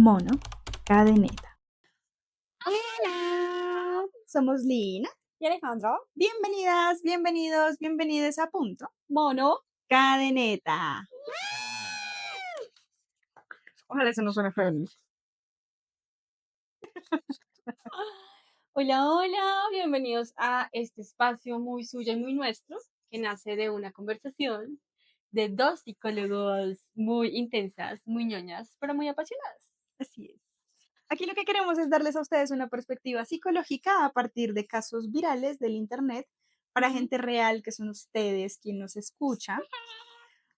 Mono, cadeneta. Hola, Somos Lina. y Alejandro, Bienvenidas, bienvenidos, bienvenidas a Punto Mono. Cadeneta. Ojalá eso no suene feo. Hola, hola, bienvenidos a este espacio muy suyo y muy nuestro, que nace de una conversación de dos psicólogos muy intensas, muy ñoñas, pero muy apasionadas. Así es. Aquí lo que queremos es darles a ustedes una perspectiva psicológica a partir de casos virales del internet para Ujú. gente real que son ustedes quien nos escucha.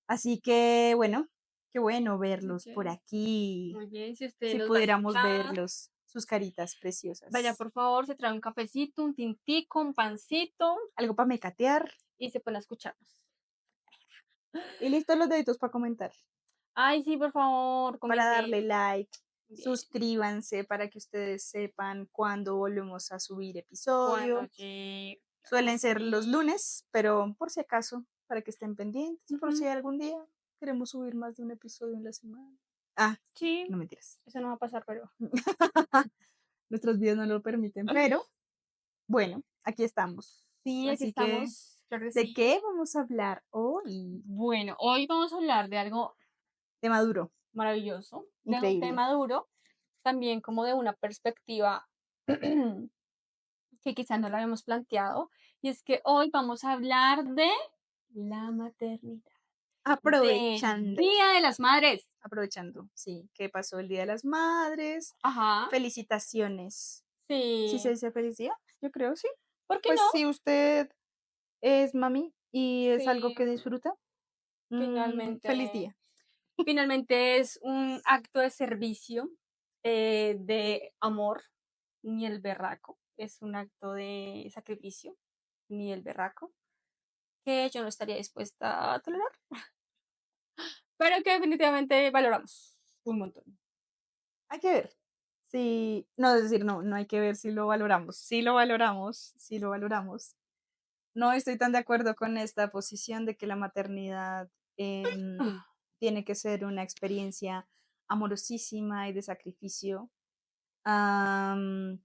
Así que bueno, qué bueno verlos por Ok, aquí. muy bien, si usted Si nos va a pudiéramos escuchar, verlos, sus caritas vaya preciosas. por favor, se trae un cafecito, un tintico, un pancito Algo para mecatear. y se pone a escucharnos. Y listo los deditos para comentar, Ay, sí, por favor, para comente. darle like, Bien, suscríbanse para que ustedes sepan cuándo volvemos a subir cuando episodio. llegue. Suelen ser los lunes, pero por si acaso, para que estén pendientes, por si Ujú. algún día queremos subir más de un episodio en la semana. Ah, Sí, no mentiras. eso no va a pasar, pero. Nuestros videos no lo permiten, pero bueno, aquí estamos. Sí, aquí Así que, estamos, claro que ¿de sí. qué vamos a hablar hoy? Bueno, hoy vamos a hablar de algo De Maduro, maravilloso, de un increíble. tema duro, también como de una perspectiva que quizás no la habíamos planteado, y es que hoy vamos a hablar de la maternidad, del Aprovechando. Día de las Madres. Aprovechando, sí, que pasó el Día de las Madres. Ajá, Felicitaciones. ¿Sí se sí, dice feliz día? Yo creo, sí. ¿por qué Pues no? si usted es mami y es algo Sí, que disfruta, feliz finalmente, día. finalmente es un acto de servicio, de amor, ni el berraco, es un acto de sacrificio, ni el berraco, que yo no estaría dispuesta a tolerar, pero que definitivamente valoramos un montón. Hay que ver. Sí, no, es decir, no hay que ver si lo valoramos. Sí lo valoramos, sí lo valoramos. No estoy tan de acuerdo con esta posición de que la maternidad tiene que ser una experiencia amorosísima y de sacrificio,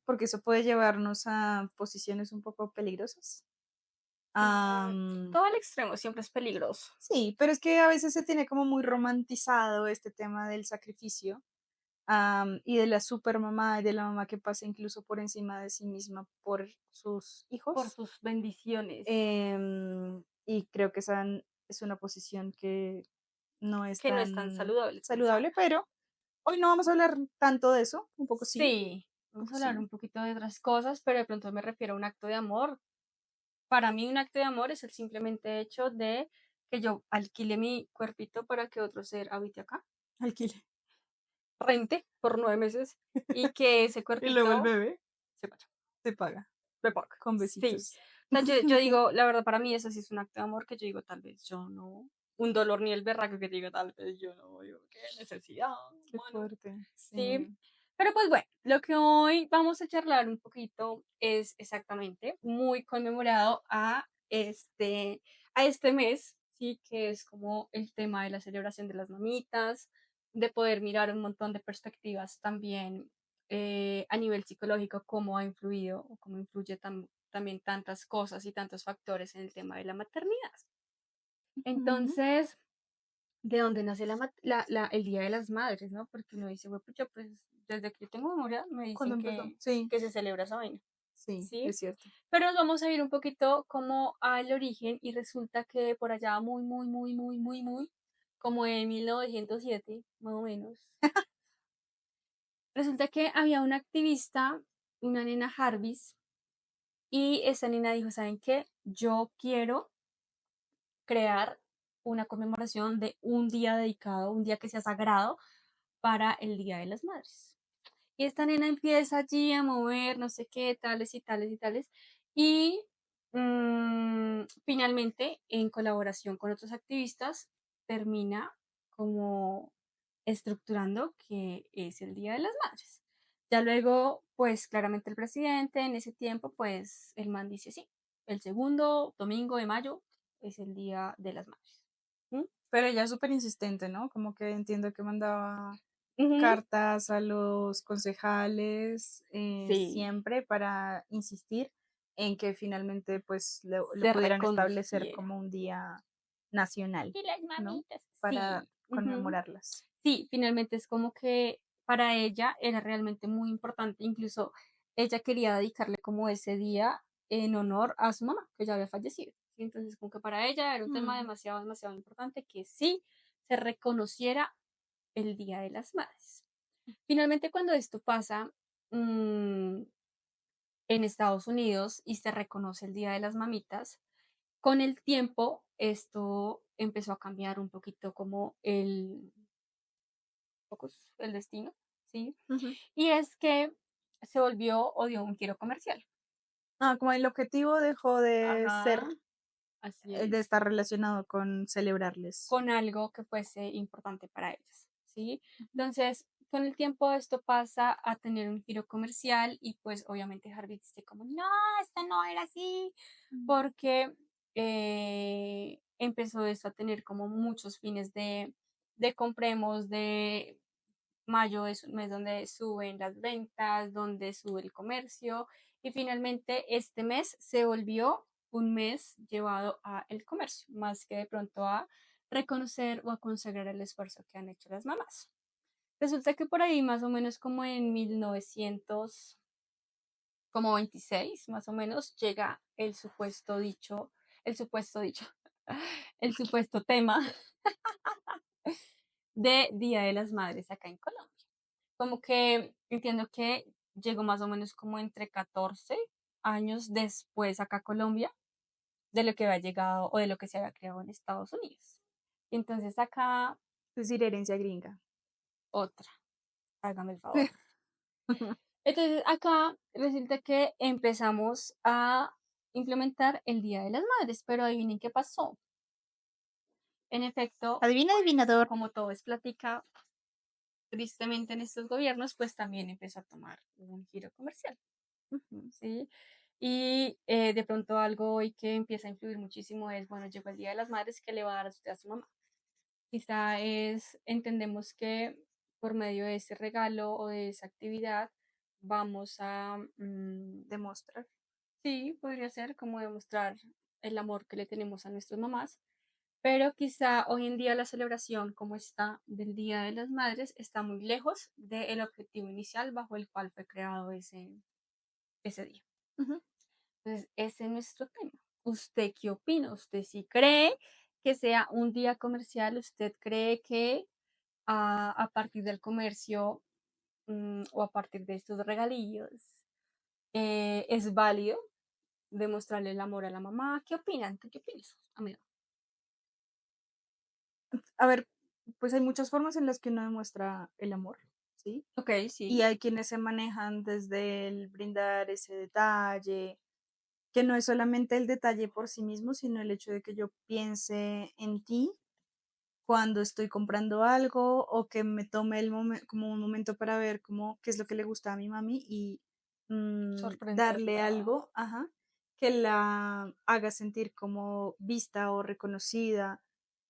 porque eso puede llevarnos a posiciones un poco peligrosas. Am, Todo al extremo siempre es peligroso. sí, pero es que a veces se tiene como muy romantizado este tema del sacrificio, y de la supermamá y de la mamá que pasa incluso por encima de sí misma por sus Por hijos. sus bendiciones, Y creo que esa es una posición que no es que no es tan tan saludable, tan sana. saludable, pero hoy no vamos a hablar tanto de eso, un poco sí, Sí, un vamos a poco hablar sí. un poquito de otras cosas, pero de pronto me refiero a un acto de amor. Para mí un acto de amor es el simplemente hecho de que yo alquile mi cuerpito para que otro ser habite acá, Alquile. rente por 9 meses y que ese Y luego el cuerpito bebé se vaya, te paga me paga. con Sí. besitos. O sea, yo digo, la verdad, para mí eso sí es un acto de amor que yo digo, tal vez yo no. Un dolor ni el berraco que digo, tal vez yo no. Digo, qué necesidad, Qué mano. fuerte, Sí. sí. Pero pues bueno, lo que hoy vamos a charlar un poquito es exactamente muy conmemorado a este mes, sí, que es como el tema de la celebración de las mamitas, de poder mirar un montón de perspectivas también, a nivel psicológico, cómo ha influido o cómo influye también tantas cosas y tantos factores en el tema de la maternidad. Ujú. Entonces, ¿de dónde nace el Día de las Madres, no? Porque uno dice, "Güey, pucha, pues desde que yo tengo memoria me ¿Cuándo dicen empezó? que, Sí, que se celebra esa vaina, sí, ¿sí? es cierto. Pero nos vamos a ir un poquito como al origen y resulta que por allá muy, muy, muy, muy, muy, muy, como en 1907, más o menos, resulta que había una activista, una nena Jarvis, y esa nena dijo, ¿saben qué? Yo quiero crear una conmemoración de un día dedicado, un día que sea sagrado para el Día de las Madres. Y esta nena empieza allí a mover no sé qué, tales y tales y tales. Y finalmente, en colaboración con otros activistas, termina como estructurando que es el Día de las Madres. Ya luego, pues claramente el presidente en ese tiempo, pues el man dice sí, el segundo domingo de mayo es el Día de las Madres. ¿Mm? Pero ella es súper insistente, ¿no? Como que entiendo que mandaba Ujú. cartas a los concejales, Sí, siempre para insistir en que finalmente pues lo se pudieran establecer reconociera. como un día nacional, Y las ¿no? mamitas, Para sí. Ujú. conmemorarlas. Sí, finalmente es como que para ella era realmente muy importante, incluso ella quería dedicarle como ese día en honor a su mamá, que ya había fallecido. ¿Sí? Entonces, como que para ella era un tema Mm, demasiado, demasiado importante que sí se reconociera el Día de las Madres. Finalmente, cuando esto pasa mm, en Estados Unidos y se reconoce el Día de las Mamitas, con el tiempo esto empezó a cambiar un poquito como el destino, ¿sí? ujú. Y es que se volvió o dio un giro comercial. Ah, como el objetivo dejó de Ajá, ser, así de es, estar relacionado con celebrarles. con algo que fuese importante para ellos, ¿sí? Entonces, con el tiempo esto pasa a tener un giro comercial y pues obviamente Harvey dice como, no, esto no era así, Mm. porque empezó esto a tener como muchos fines de compremos, de mayo es un mes donde suben las ventas, donde sube el comercio y finalmente este mes se volvió un mes llevado a el comercio, más que de pronto a reconocer o a consagrar el esfuerzo que han hecho las mamás. Resulta que por ahí más o menos como en 1900 como 26 más o menos llega el supuesto dicho, el supuesto tema de Día de las Madres acá en Colombia. Como que entiendo que llegó más o menos como entre 14 años después acá a Colombia de lo que había llegado o de lo que se había creado en Estados Unidos. Y entonces acá Es decir, herencia gringa. otra, hágame el favor. Entonces acá resulta que empezamos a implementar el Día de las Madres, pero adivinen qué pasó. En efecto, Adivina, adivinador. como todo es plática, tristemente en estos gobiernos, pues también empezó a tomar un giro comercial. Ujú. ¿Sí? Y de pronto algo hoy que empieza a influir muchísimo es, bueno, llegó el Día de las Madres, ¿qué le va a dar a usted a su mamá? Quizá entendemos que por medio de ese regalo o de esa actividad vamos a, Demostrar. sí, podría ser como demostrar el amor que le tenemos a nuestras mamás, pero quizá hoy en día la celebración como está del Día de las Madres está muy lejos del objetivo inicial bajo el cual fue creado ese día. Ujú. Entonces, ese es nuestro tema. ¿Usted qué opina? ¿Usted sí cree que sea un día comercial? ¿Usted cree que a partir del comercio o a partir de estos regalillos es válido demostrarle el amor a la mamá? ¿Qué opinan? ¿Tú qué opinas, amigo? A ver, pues hay muchas formas en las que uno demuestra el amor, ¿sí? Ok, Y sí. hay quienes se manejan desde el brindar ese detalle, que no es solamente el detalle por sí mismo, sino el hecho de que yo piense en ti cuando estoy comprando algo o que me tome como un momento para ver como qué es lo que le gusta a mi mami y darle Sorprenderla. algo, ajá, que la haga sentir como vista o reconocida.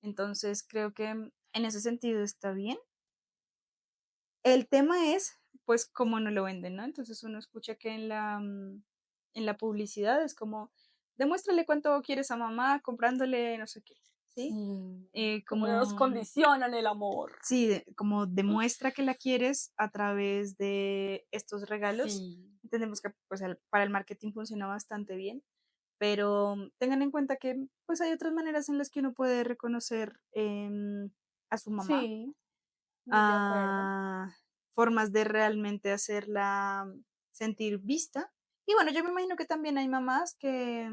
Entonces creo que en ese sentido está bien. El tema es, pues, cómo no lo venden, ¿no? Entonces uno escucha que en la publicidad es como, demuéstrale cuánto quieres a mamá comprándole no sé qué, ¿sí? Sí. Como nos Como, condicionan el amor. sí, como demuestra que la quieres a través de estos regalos. Sí. Entendemos que pues, para el marketing funciona bastante bien, pero tengan en cuenta que pues hay otras maneras en las que uno puede reconocer a su mamá, Sí, muy de acuerdo. a formas de realmente hacerla sentir vista. Y bueno, yo me imagino que también hay mamás que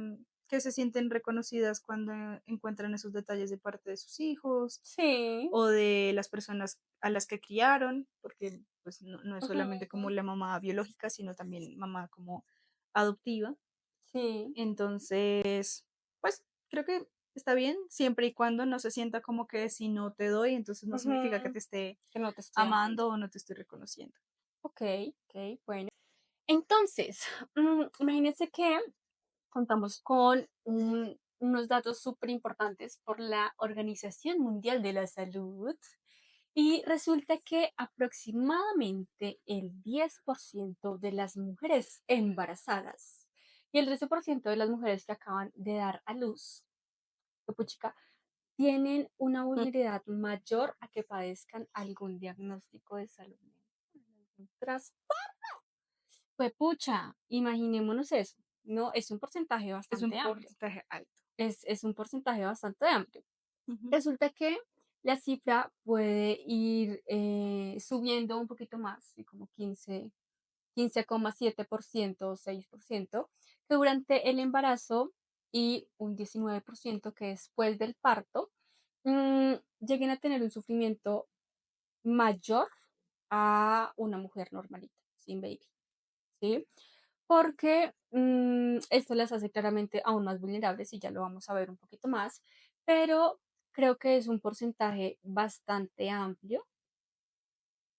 se sienten reconocidas cuando encuentran esos detalles de parte de sus hijos Sí. o de las personas a las que criaron, porque pues no es solamente Ujú. como la mamá biológica, sino también mamá como adoptiva. Sí. Entonces, pues creo que está bien siempre y cuando no se sienta como que si no te doy, entonces no significa que Ujú. te esté Que no te estoy amando. amando o no te estoy reconociendo. Ok, ok, bueno. Entonces, imagínense que contamos con unos datos súper importantes por la Organización Mundial de la Salud Y resulta que aproximadamente el 10% de las mujeres embarazadas y el 13% de las mujeres que acaban de dar a luz, puchica, tienen una Mm. vulnerabilidad mayor a que padezcan algún diagnóstico de salud mental, algún pues pucha, imaginémonos eso, ¿no? Es un porcentaje Es un bastante amplio. porcentaje alto. Es un porcentaje bastante amplio. Ujú, Resulta que la cifra puede ir subiendo un poquito más, así como 15,7% o 6%, que durante el embarazo y un 19% que después del parto lleguen a tener un sufrimiento mayor a una mujer normalita, sin baby, ¿sí? Porque esto las hace claramente aún más vulnerables y ya lo vamos a ver un poquito más, pero creo que es un porcentaje bastante amplio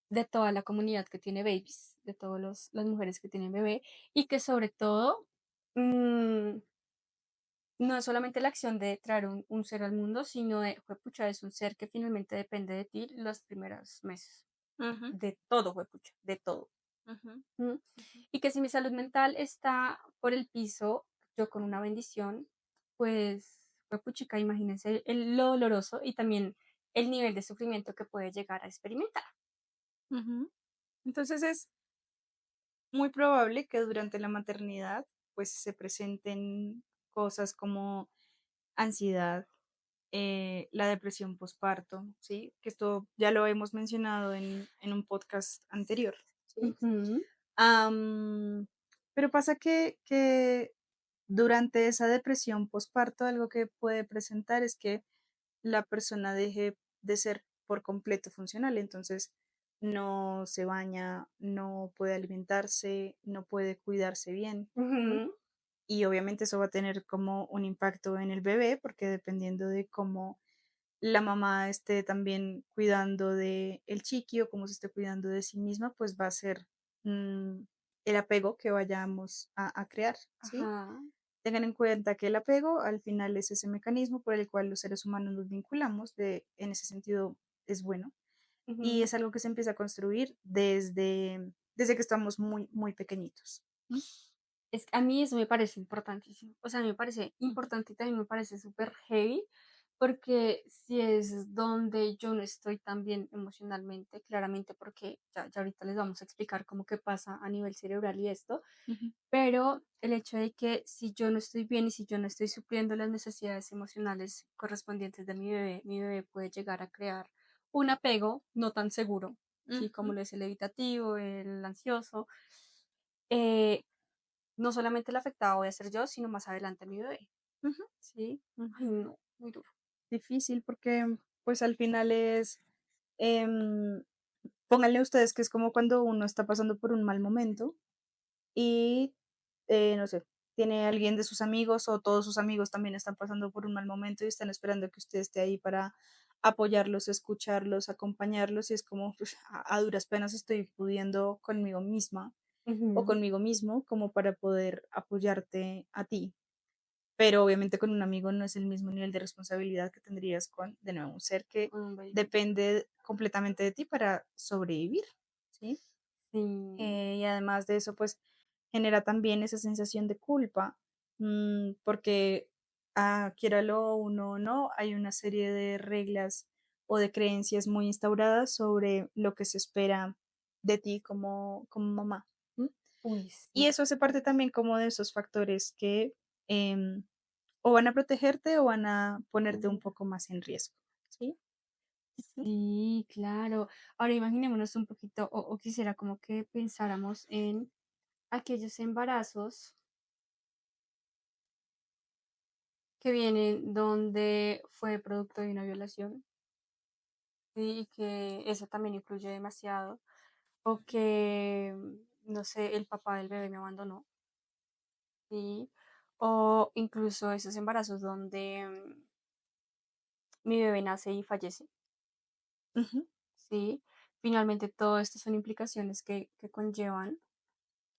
de toda la comunidad que tiene babies, de todas las mujeres que tienen bebé y que sobre todo mm, no es solamente la acción de traer un ser al mundo, sino de, juepucha, es un ser que finalmente depende de ti los primeros meses, ujú, de todo, juepucha, de todo. ujú, ¿M? ujú, Y que si mi salud mental está por el piso, yo con una bendición, pues, puchica, imagínense lo doloroso y también el nivel de sufrimiento que puede llegar a experimentar. ujú. Entonces es muy probable que durante la maternidad pues se presenten cosas como ansiedad, la depresión postparto, ¿sí? Que esto ya lo hemos mencionado en un podcast anterior, ¿sí? Ujú, Am, pero pasa que durante esa depresión postparto algo que puede presentar es que la persona deje de ser por completo funcional. Entonces, no se baña, no puede alimentarse, no puede cuidarse bien. ¿Sí? ujú, Y obviamente eso va a tener como un impacto en el bebé, porque dependiendo de cómo la mamá esté también cuidando de el chiqui o cómo se esté cuidando de sí misma, pues va a ser mm, el apego que vayamos a crear, ¿sí? ajá, Tengan en cuenta que el apego al final es ese mecanismo por el cual los seres humanos nos vinculamos, en ese sentido es bueno, y ujú. es algo que se empieza a construir desde que estamos muy, muy pequeñitos. ¿Mm? A mí eso me parece importantísimo. O sea, a mí me parece Ujú, importante y también me parece súper heavy, porque si es donde yo no estoy tan bien emocionalmente, claramente, porque ya ahorita les vamos a explicar cómo que pasa a nivel cerebral y esto, ujú, pero el hecho de que si yo no estoy bien y si yo no estoy supliendo las necesidades emocionales correspondientes de mi bebé puede llegar a crear un apego no tan seguro, ¿sí? Como ujú, lo es el evitativo, el ansioso. eh, no solamente la afectada voy a ser yo, sino más adelante mi bebé, ujú, ¿sí? Ay, ujú. no, muy duro. Difícil porque pues al final em, pónganle ustedes que es como cuando uno está pasando por un mal momento y, no sé, tiene alguien de sus amigos o todos sus amigos también están pasando por un mal momento y están esperando que usted esté ahí para apoyarlos, escucharlos, acompañarlos y es como "Uf, a duras penas estoy pudiendo conmigo misma o Ujú, conmigo mismo como para poder apoyarte a ti. Pero obviamente con un amigo no es el mismo nivel de responsabilidad que tendrías con, de nuevo, un ser que con un baby. depende completamente de ti para sobrevivir, ¿sí? Sí. Y además de eso, pues genera también esa sensación de culpa, porque quiéralo uno o no, hay una serie de reglas o de creencias muy instauradas sobre lo que se espera de ti como mamá. ¿M? Uy, Y sí. eso hace parte también como de esos factores que em, o van a protegerte o van a ponerte un Ujú. poco más en riesgo. ¿Sí? Ujú, Sí, claro. Ahora imaginémonos un poquito, o quisiera como que pensáramos en aquellos embarazos que vienen donde fue producto de una violación, ¿sí? Y que eso también influye demasiado. O que, no sé, el papá del bebé me abandonó, ¿sí? O incluso esos embarazos donde mi bebé nace y fallece, ujú, ¿sí? Finalmente, todo esto son implicaciones que conllevan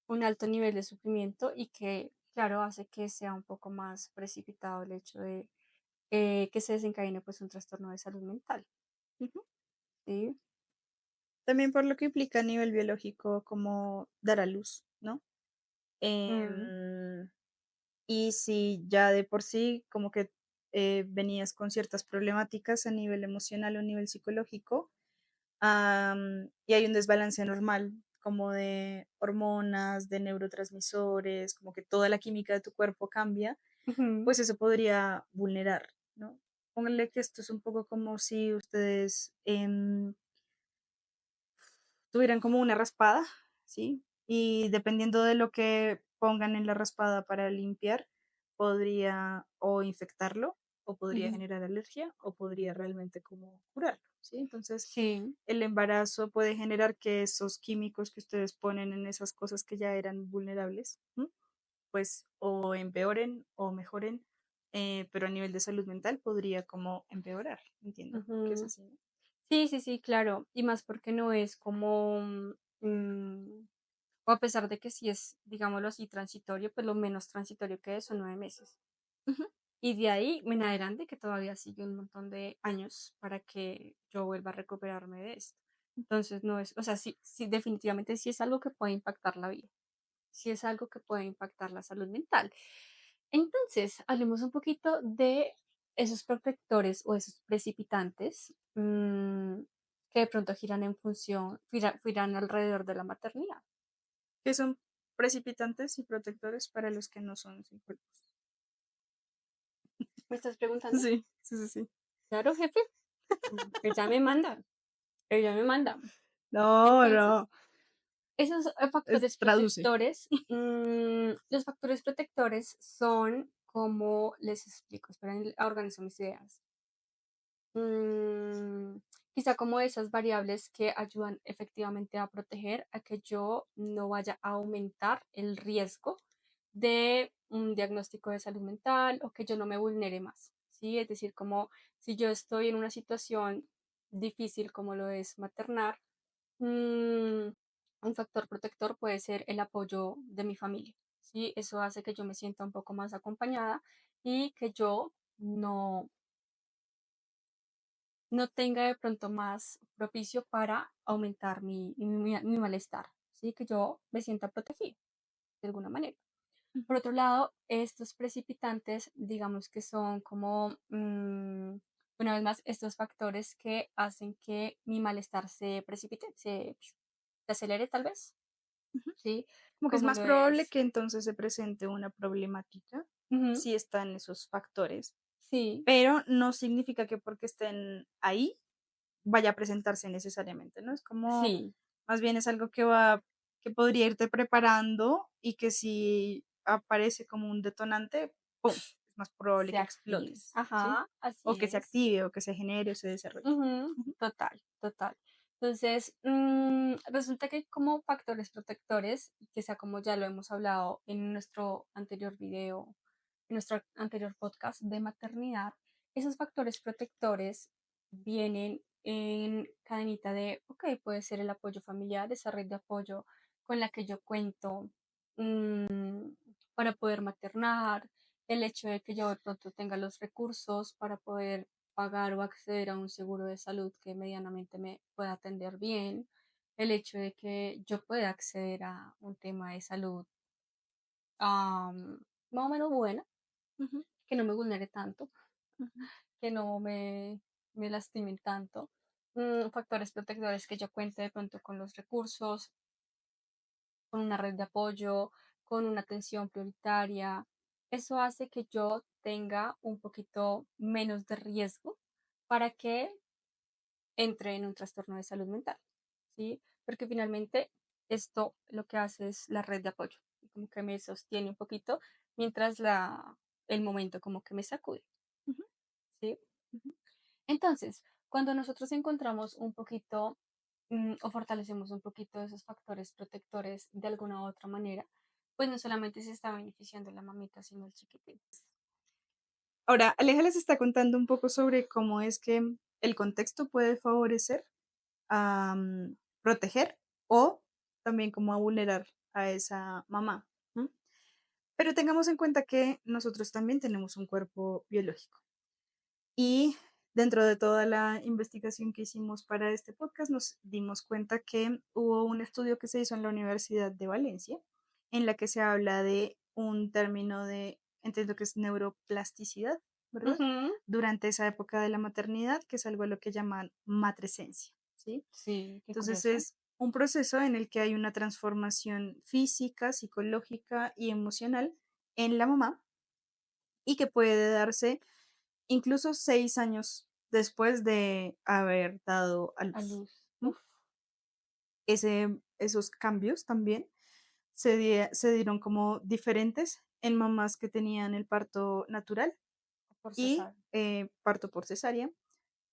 un alto nivel de sufrimiento y que, claro, hace que sea un poco más precipitado el hecho de que se desencadene pues un trastorno de salud mental. ujú. ¿sí? También por lo que implica a nivel biológico como dar a luz, ¿no? Mm, Em, y si ya de por sí como que venías con ciertas problemáticas a nivel emocional o a nivel psicológico, y hay un desbalance normal como de hormonas, de neurotransmisores, como que toda la química de tu cuerpo cambia, ujú, pues eso podría vulnerar, ¿no? Pónganle que esto es un poco como si ustedes tuvieran como una raspada, ¿sí? Y dependiendo de lo que pongan en la raspada para limpiar, podría o infectarlo, o podría ujú, generar alergia, o podría realmente como curarlo, ¿sí? Entonces, sí, el embarazo puede generar que esos químicos que ustedes ponen en esas cosas que ya eran vulnerables, ¿m? Pues o empeoren o mejoren, pero a nivel de salud mental podría como empeorar, entiendo que es ujú. así, ¿no? Sí, sí, sí, claro. Y más porque no es como, o a pesar de que sí es, digámoslo así, transitorio, pues lo menos transitorio que es son 9 meses. Ujú. Y de ahí en adelante, que todavía sigue un montón de años para que yo vuelva a recuperarme de esto. Entonces, no es, o sea, sí, sí, definitivamente sí es algo que puede impactar la vida, sí es algo que puede impactar la salud mental. Entonces, hablemos un poquito de esos protectores o esos precipitantes que de pronto giran en función, giran alrededor de la maternidad. Que son precipitantes y protectores para los que no son psicólogos. ¿Me estás preguntando? Sí, sí, sí, sí. Claro, jefe, ella me manda, ella me manda. No, Entonces, no, esos es factores traduce. protectores, los factores protectores son como les explico, esperen, organizo mis ideas. Mm, quizá como esas variables que ayudan efectivamente a proteger a que yo no vaya a aumentar el riesgo de un diagnóstico de salud mental o que yo no me vulnere más, ¿sí? Es decir, como si yo estoy en una situación difícil como lo es maternar, Mm, un factor protector puede ser el apoyo de mi familia, ¿sí? Eso hace que yo me sienta un poco más acompañada y que yo no tenga de pronto más propicio para aumentar mi malestar, ¿sí? Que yo me sienta protegida de alguna manera. Por otro lado, estos precipitantes, digamos que son como, una vez más, estos factores que hacen que mi malestar se precipite, se acelere tal vez, ¿sí? Como que es Como más lo probable es. que entonces se presente una problemática Ujú, si están esos factores, sí, pero no significa que porque estén ahí vaya a presentarse necesariamente, ¿no? Es como, sí, más bien es algo que va, que podría irte preparando y que si aparece como un detonante, ¡pum! Es más probable se que active. explotes, ¿sí? Ajá, O así que se es. active, o que se genere, o se desarrolle. Ujú, Ujú, total, total. Entonces, resulta que como factores protectores, y que sea como ya lo hemos hablado en nuestro anterior video, en nuestro anterior podcast de maternidad, esos factores protectores vienen en cadenita de, ok, puede ser el apoyo familiar, esa red de apoyo con la que yo cuento para poder maternar, el hecho de que yo de pronto tenga los recursos para poder pagar o acceder a un seguro de salud que medianamente me pueda atender bien, el hecho de que yo pueda acceder a un tema de salud más o menos buena, ujú, que no me vulnere tanto, ujú, que no me lastimen tanto. Factores protectores que yo cuente de pronto con los recursos, con una red de apoyo, con una atención prioritaria. Eso hace que yo tenga un poquito menos de riesgo para que entre en un trastorno de salud mental, ¿sí? Porque finalmente esto lo que hace es la red de apoyo, y como que me sostiene un poquito mientras el momento como que me sacude, ujú, ¿sí? ujú. Entonces, cuando nosotros encontramos un poquito o fortalecemos un poquito esos factores protectores de alguna u otra manera, pues no solamente se está beneficiando la mamita, sino el chiquitín. Ahora, Aleja les está contando un poco sobre cómo es que el contexto puede favorecer a proteger o también como a vulnerar a esa mamá. ¿M? Pero tengamos en cuenta que nosotros también tenemos un cuerpo biológico y Dentro de toda la investigación que hicimos para este podcast, nos dimos cuenta que hubo un estudio que se hizo en la Universidad de Valencia, en la que se habla de un término de, entiendo que es neuroplasticidad, ¿verdad? Ujú. Durante esa época de la maternidad, que es algo a lo que llaman matrescencia, ¿sí? Sí, qué Entonces curioso. es un proceso en el que hay una transformación física, psicológica y emocional en la mamá y que puede darse incluso 6 años después de haber dado a A luz. luz. ¿M? Uf, Esos cambios también se dieron como diferentes en mamás que tenían el parto natural por y cesar. parto por cesárea.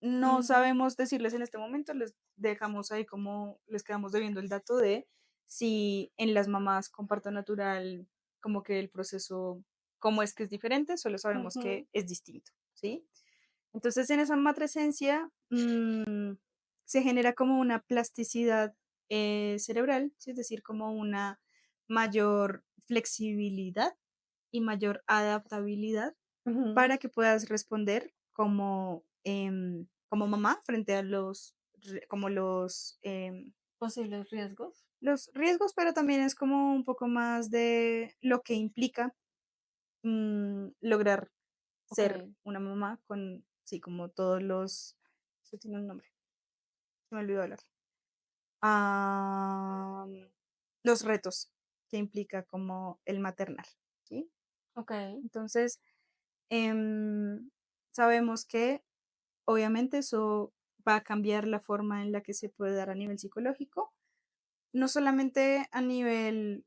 No Ujú, sabemos decirles en este momento, les dejamos ahí como, les quedamos debiendo el dato de si en las mamás con parto natural, como que el proceso, cómo es que es diferente, solo sabemos que ujú, es distinto, ¿sí? Entonces en esa matrescencia se genera como una plasticidad cerebral, ¿sí? Es decir, como una mayor flexibilidad y mayor adaptabilidad ujú. para que puedas responder como, como mamá frente a como Posibles riesgos. los riesgos, pero también es como un poco más de lo que implica lograr Ok, ser una mamá con, sí, como todos los, eso tiene un nombre, se me olvidó hablar. Ah, los retos que implica como el maternar, ¿sí? ok. Entonces, em, sabemos que obviamente eso va a cambiar la forma en la que se puede dar a nivel psicológico, no solamente a nivel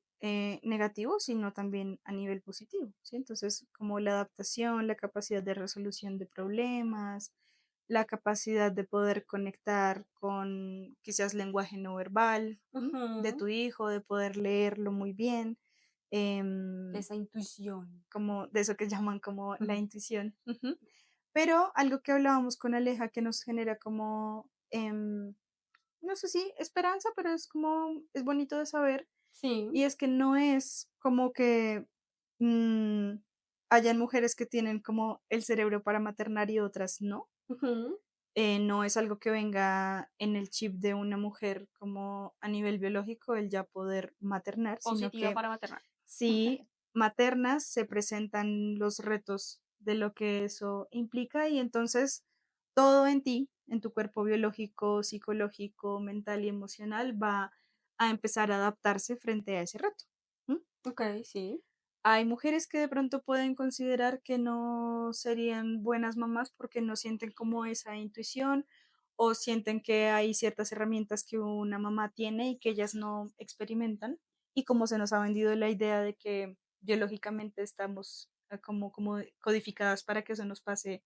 negativo, sino también a nivel positivo, ¿sí? Entonces, como la adaptación, la capacidad de resolución de problemas, la capacidad de poder conectar con quizás lenguaje no verbal, ¿m? De Ujú. tu hijo, de poder leerlo muy bien, em, Esa intuición. como de eso que llaman como la Ujú, intuición. Ujú. Pero algo que hablábamos con Aleja que nos genera como, no sé si esperanza, pero es como, es bonito de saber, sí. y es que no es como que mm, hayan mujeres que tienen como el cerebro para maternar y otras no. Ujú. No es algo que venga en el chip de una mujer como a nivel biológico el ya poder maternar, sino Positiva que para maternar. si maternas se presentan los retos de lo que eso implica y entonces todo en ti, en tu cuerpo biológico, psicológico, mental y emocional va a empezar a adaptarse frente a ese reto. ¿M? Ok, sí. Hay mujeres que de pronto pueden considerar que no serían buenas mamás porque no sienten como esa intuición o sienten que hay ciertas herramientas que una mamá tiene y que ellas no experimentan. Y como se nos ha vendido la idea de que biológicamente estamos como codificadas para que eso nos pase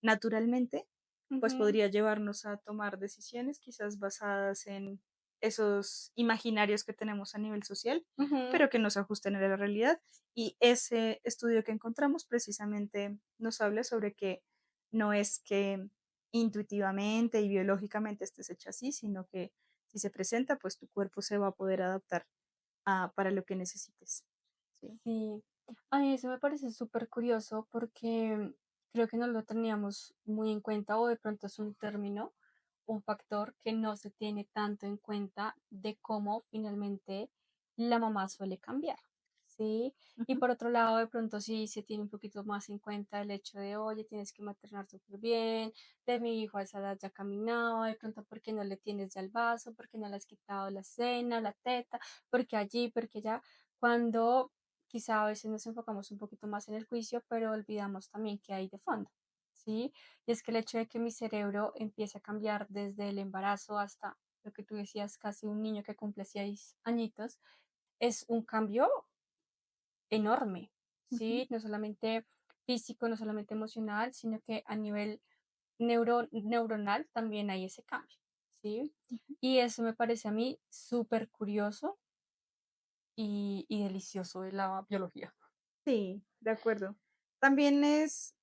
naturalmente, pues Ujú, podría llevarnos a tomar decisiones quizás basadas en esos imaginarios que tenemos a nivel social, ujú. pero que no se ajusten a la realidad. Y ese estudio que encontramos precisamente nos habla sobre que no es que intuitivamente y biológicamente estés hecha así, sino que si se presenta, pues tu cuerpo se va a poder adaptar para lo que necesites. ¿Sí? Sí, a mí eso me parece súper curioso porque creo que no lo teníamos muy en cuenta o de pronto es un término, un factor que no se tiene tanto en cuenta de cómo finalmente la mamá suele cambiar, ¿sí? Y Ujú. por otro lado, de pronto sí se tiene un poquito más en cuenta el hecho de, oye, tienes que maternar súper bien, de mi hijo a esa edad ya caminaba, de pronto, ¿por qué no le tienes ya el vaso? ¿Por qué no le has quitado la cena, la teta? ¿Porque allí, porque allá? Cuando quizá a veces nos enfocamos un poquito más en el juicio, pero olvidamos también que hay de fondo, ¿sí? Y es que el hecho de que mi cerebro empiece a cambiar desde el embarazo hasta lo que tú decías, casi un niño que cumple 6 añitos, es un cambio enorme, Ujú. ¿sí? No solamente físico, no solamente emocional, sino que a nivel neuronal también hay ese cambio, ¿sí? Ujú. Y eso me parece a mí súper curioso y delicioso de la biología. Sí, de acuerdo. También es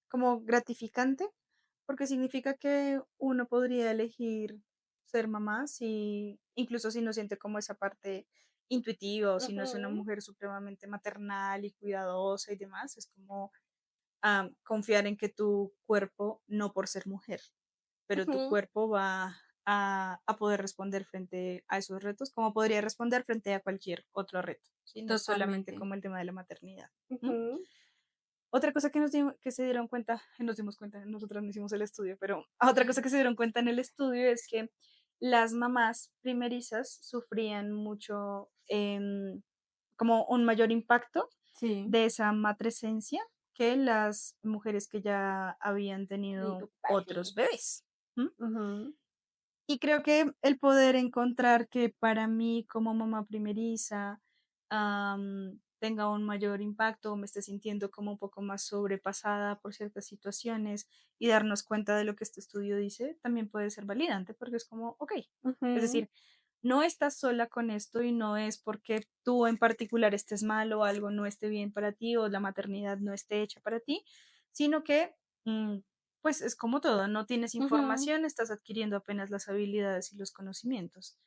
como gratificante porque significa que uno podría elegir ser mamá si, incluso si no siente como esa parte intuitiva o si no es una Ujú. mujer supremamente maternal y cuidadosa y demás, es como a confiar en que tu cuerpo, no por ser mujer, pero tu Ujú, cuerpo va a poder responder frente a esos retos, como podría responder frente a cualquier otro reto, ¿sí? No solamente totalmente. como el tema de la maternidad. ¿M? Ujú, Otra cosa que, que se dieron cuenta, nos dimos cuenta, nosotros no hicimos el estudio, pero otra cosa que se dieron cuenta en el estudio es que las mamás primerizas sufrían mucho, como un mayor impacto sí. de esa matresencia que las mujeres que ya habían Ay, tenido otros país. bebés. ¿M? Ujú, Y creo que el poder encontrar que para mí como mamá primeriza tenga un mayor impacto, o me esté sintiendo como un poco más sobrepasada por ciertas situaciones y darnos cuenta de lo que este estudio dice, también puede ser validante porque es como, ok, es ujú, decir, no estás sola con esto y no es porque tú en particular estés mal o algo no esté bien para ti o la maternidad no esté hecha para ti, sino que mm, pues es como todo, no tienes ujú, información, estás adquiriendo apenas las habilidades y los conocimientos.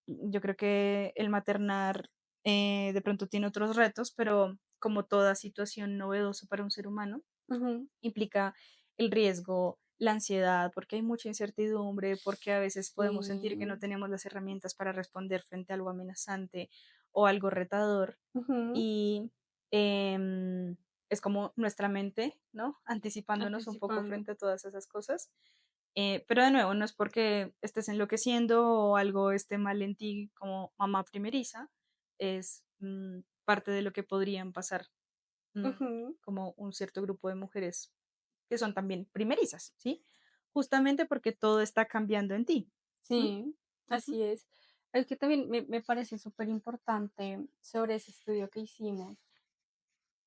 Yo creo que el maternar de pronto tiene otros retos, pero como toda situación novedosa para un ser humano, ujú. implica el riesgo, la ansiedad, porque hay mucha incertidumbre, porque a veces podemos sentir que no Sí. tenemos las herramientas para responder frente a algo amenazante o algo retador. Ujú, Y es como nuestra mente, ¿no? Anticipándonos un poco anticipando. frente a todas esas cosas. Pero de nuevo, no es porque estés enloqueciendo o algo esté mal en ti como mamá primeriza, es parte de lo que podrían pasar Ujú, como un cierto grupo de mujeres que son también primerizas, ¿sí? Justamente porque todo está cambiando en ti. ¿Mm? sí, Ujú. así es. Es que también me parece súper importante sobre ese estudio que hicimos.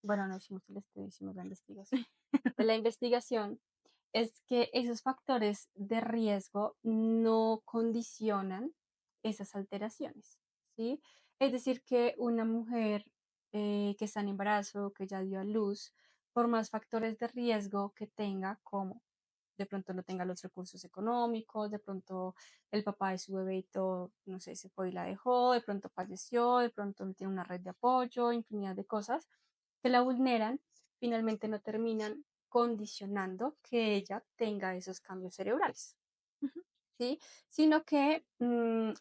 Bueno, no hicimos el estudio, hicimos la investigación. De la investigación es que esos factores de riesgo no condicionan esas alteraciones, ¿sí? Es decir, que una mujer que está en embarazo, que ya dio a luz, por más factores de riesgo que tenga, como de pronto no tenga los recursos económicos, de pronto el papá de su bebito, no sé, se fue y la dejó, de pronto falleció, de pronto no tiene una red de apoyo, infinidad de cosas que la vulneran, finalmente no terminan condicionando que ella tenga esos cambios cerebrales, Ujú. ¿sí? Sino que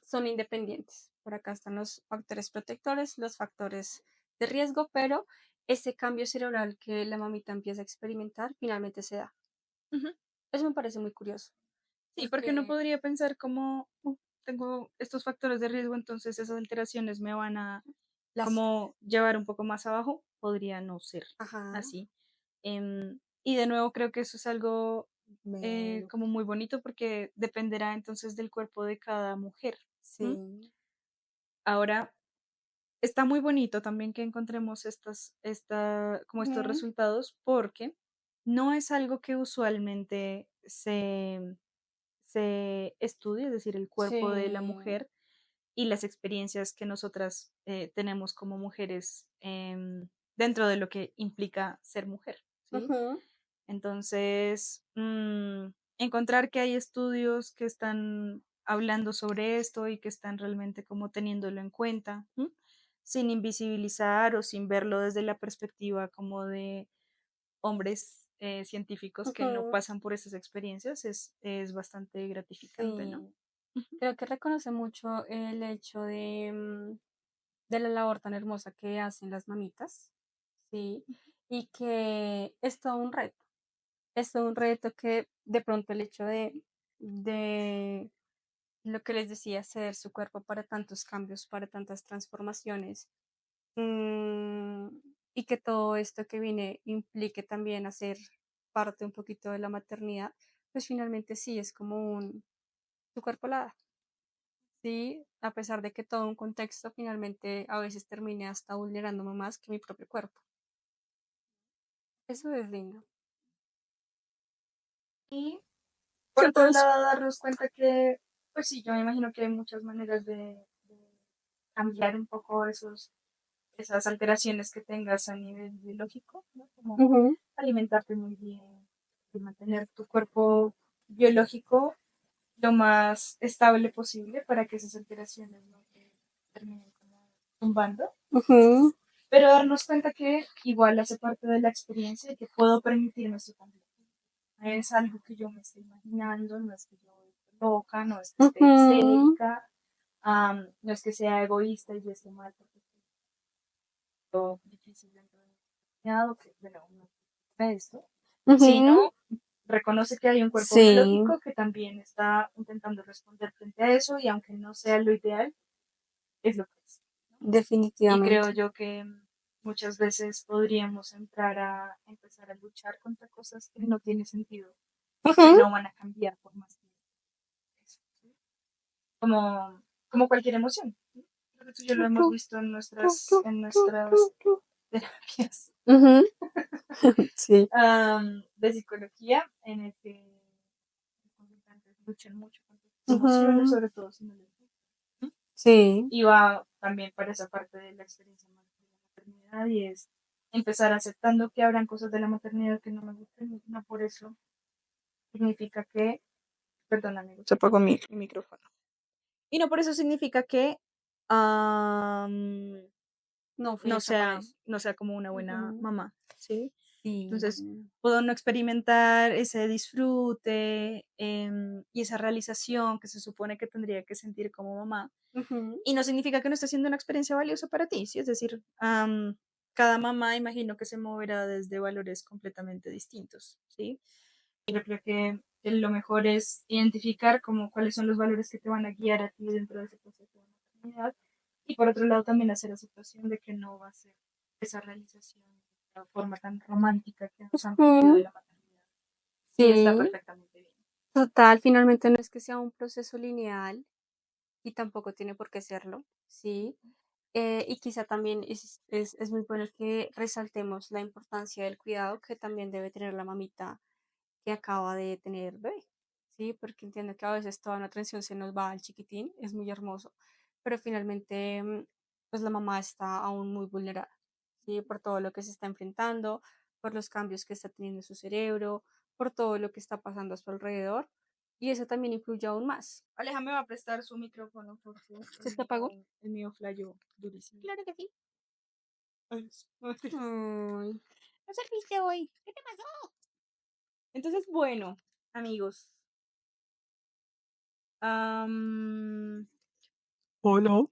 son independientes. Por acá están los factores protectores, los factores de riesgo, pero ese cambio cerebral que la mamita empieza a experimentar finalmente se da. Ujú. Eso me parece muy curioso, Sí, porque no porque podría pensar como tengo estos factores de riesgo, entonces esas alteraciones me van a las... como llevar un poco más abajo, podría no ser Ajá, así. Y de nuevo creo que eso es algo bueno, como muy bonito porque dependerá entonces del cuerpo de cada mujer. ¿M? sí. Ahora, está muy bonito también que encontremos como estos Ujú, resultados porque no es algo que usualmente se estudia, es decir, el cuerpo de la sí. mujer y las experiencias que nosotras tenemos como mujeres dentro de lo que implica ser mujer, ¿sí? Ujú, Entonces, encontrar que hay estudios que están hablando sobre esto y que están realmente como teniéndolo en cuenta, ¿m? Sin invisibilizar o sin verlo desde la perspectiva como de hombres científicos que no ujú, pasan por esas experiencias, es bastante gratificante, ¿no? sí. Creo que reconoce mucho el hecho de la labor tan hermosa que hacen las mamitas, ¿sí? Y que es todo un reto. Es todo un reto que de pronto el hecho de lo que les decía, ceder su cuerpo para tantos cambios, para tantas transformaciones, mm, y que todo esto que viene implique también hacer parte un poquito de la maternidad, pues finalmente sí, es como tu cuerpo la da. Sí, a pesar de que todo un contexto finalmente a veces termine hasta vulnerándome más que mi propio cuerpo. Eso es lindo. Y por otro Entonces, lado, darnos cuenta que, pues sí, yo me imagino que hay muchas maneras de cambiar un poco esas alteraciones que tengas a nivel biológico, ¿no? Como ujú, alimentarte muy bien y mantener tu cuerpo biológico lo más estable posible para que esas alteraciones no te terminen como tumbando. ujú, pero darnos cuenta que igual hace parte de la experiencia y que puedo permitirme esto también. No es algo que yo me esté imaginando, no es que yo esté loca, no es que esté Ujú, histérica, no es que sea egoísta y yo esté mal porque todo difícil dentro de mi cuidado, que bueno, no de esto, sino ujú. reconoce que hay un cuerpo Sí, biológico que también está intentando responder frente a eso y aunque no sea lo ideal, es lo que es. Y creo definitivamente. yo que muchas veces podríamos entrar a empezar a luchar contra cosas que no tienen sentido, que Ujú. no van a cambiar por más que eso, ¿sí? Como, como cualquier emoción. ¿Sí? Creo que tú y yo lo hemos visto en nuestras terapias Ujú. Sí. de psicología, en el que los consultantes luchan mucho contra sus emociones, Ujú. sobre todo si no les gusta. ¿Sí? Sí, Y va también para esa parte de la experiencia más de la maternidad y es empezar aceptando que habrán cosas de la maternidad que no me gusten y no por eso significa que, perdón amigo, se apagó mi micrófono. Y no por eso significa que am, no fui hecha para eso. no sea como una buena Ujú. mamá, ¿sí? Sí. Entonces, puedo no experimentar ese disfrute y esa realización que se supone que tendría que sentir como mamá. Ujú. Y no significa que no esté siendo una experiencia valiosa para ti, ¿sí? Es decir, cada mamá imagino que se moverá desde valores completamente distintos, ¿sí? Y yo creo que lo mejor es identificar como cuáles son los valores que te van a guiar a ti dentro de ese proceso de maternidad. Y por otro lado también hacer aceptación de que no va a ser esa realización de la forma tan romántica que nos han vendido de Ujú. la maternidad. Y está Sí, perfectamente bien. total, finalmente no es que sea un proceso lineal y tampoco tiene por qué serlo, ¿sí? Y quizá también es muy bueno que resaltemos la importancia del cuidado que también debe tener la mamita que acaba de tener bebé, ¿sí? Porque entiendo que a veces toda una atención se nos va al chiquitín, es muy hermoso, pero finalmente, pues la mamá está aún muy vulnerada, ¿sí? Por todo lo que se está enfrentando, por los cambios que está teniendo en su cerebro, por todo lo que está pasando a su alrededor, y eso también influye aún más. Aleja me va a prestar su micrófono porque ¿Se te apagó? el mío flayó durísimo. Claro que sí. Ay, Ay, no saliste hoy. ¿Qué te pasó? Entonces, bueno, amigos. am, hola,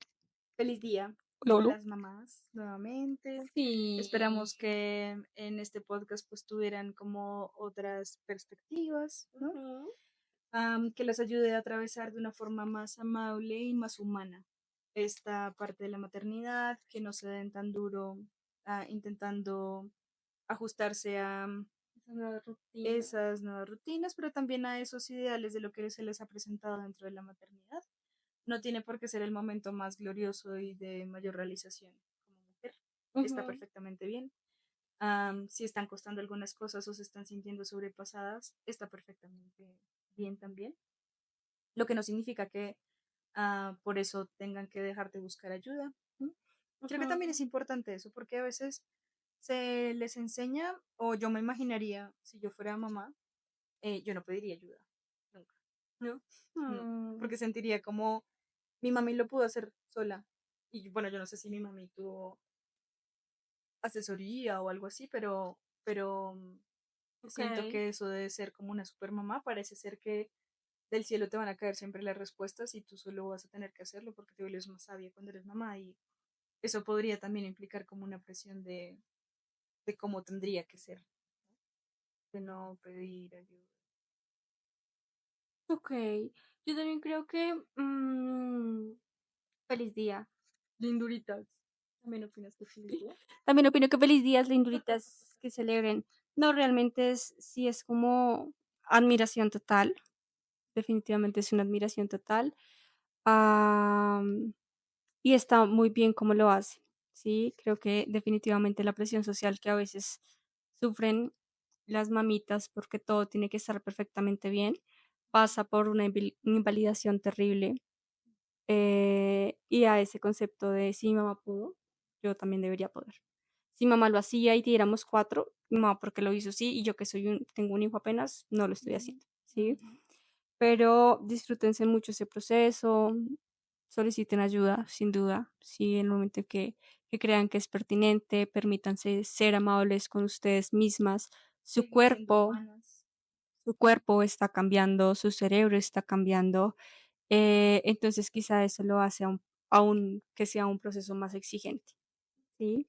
Feliz día hola, a hola. las mamás nuevamente. Sí. Esperamos que en este podcast pues tuvieran como otras perspectivas, ¿no? Ujú, Que les ayude a atravesar de una forma más amable y más humana esta parte de la maternidad, que no se den tan duro intentando ajustarse a esa nueva rutina. esas nuevas rutinas, pero también a esos ideales de lo que se les ha presentado dentro de la maternidad. No tiene por qué ser el momento más glorioso y de mayor realización como mujer. Está Ujú, perfectamente bien. Si están costando algunas cosas o se están sintiendo sobrepasadas, está perfectamente bien también. Lo que no significa que por eso tengan que dejar de buscar ayuda. ¿No? Creo que también es ujú. importante eso, porque a veces se les enseña, o yo me imaginaría, si yo fuera mamá, yo no pediría ayuda, nunca, ¿No? no, Mm, porque sentiría como mi mami lo pudo hacer sola. Y bueno, yo no sé si mi mami tuvo asesoría o algo así, pero ok, siento que eso de ser como una super mamá parece ser que del cielo te van a caer siempre las respuestas y tú solo vas a tener que hacerlo porque te vuelves más sabia cuando eres mamá y eso podría también implicar como una presión de cómo tendría que ser, de no pedir ayuda. ok. Yo también creo que feliz día. Linduritas. ¿También opinas que es feliz día? También opino que feliz días, linduritas que celebren. No, realmente sí es como admiración total. Definitivamente es una admiración total. Am, y está muy bien cómo lo hace. Sí, creo que definitivamente la presión social que a veces sufren las mamitas porque todo tiene que estar perfectamente bien pasa por una invalidación terrible, y a ese concepto de si mi mamá pudo, yo también debería poder. Si mamá lo hacía y éramos 4, mi mamá porque lo hizo sí, y yo que tengo un hijo apenas, no lo estoy Ujú, haciendo, ¿sí? ujú. Pero disfrútense mucho ese proceso, soliciten ayuda, sin duda, sí, en el momento que que crean que es pertinente, permítanse ser amables con ustedes mismas. Su Seguir siendo cuerpo, humanas. su cuerpo está cambiando, su cerebro está cambiando, entonces quizá eso lo hace aún que sea un proceso más exigente, ¿sí?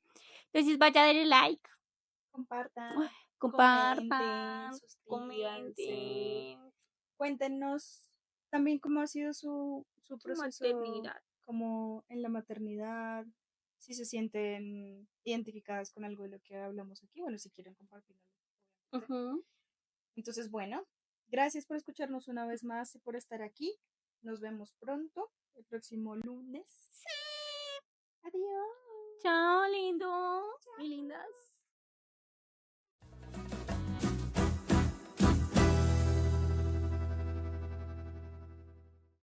Entonces vaya a darle like, Compartan, comenten, compartan, suscríbanse. comenten Cuéntenos también cómo ha sido su su proceso maternidad. como en la maternidad, si se sienten identificadas con algo de lo que hablamos aquí, bueno, si quieren compartirlo, obviamente. Ujú. Entonces, bueno, gracias por escucharnos una vez más y por estar aquí. Nos vemos pronto, el próximo lunes. Sí. Adiós. Chao, lindos y lindas.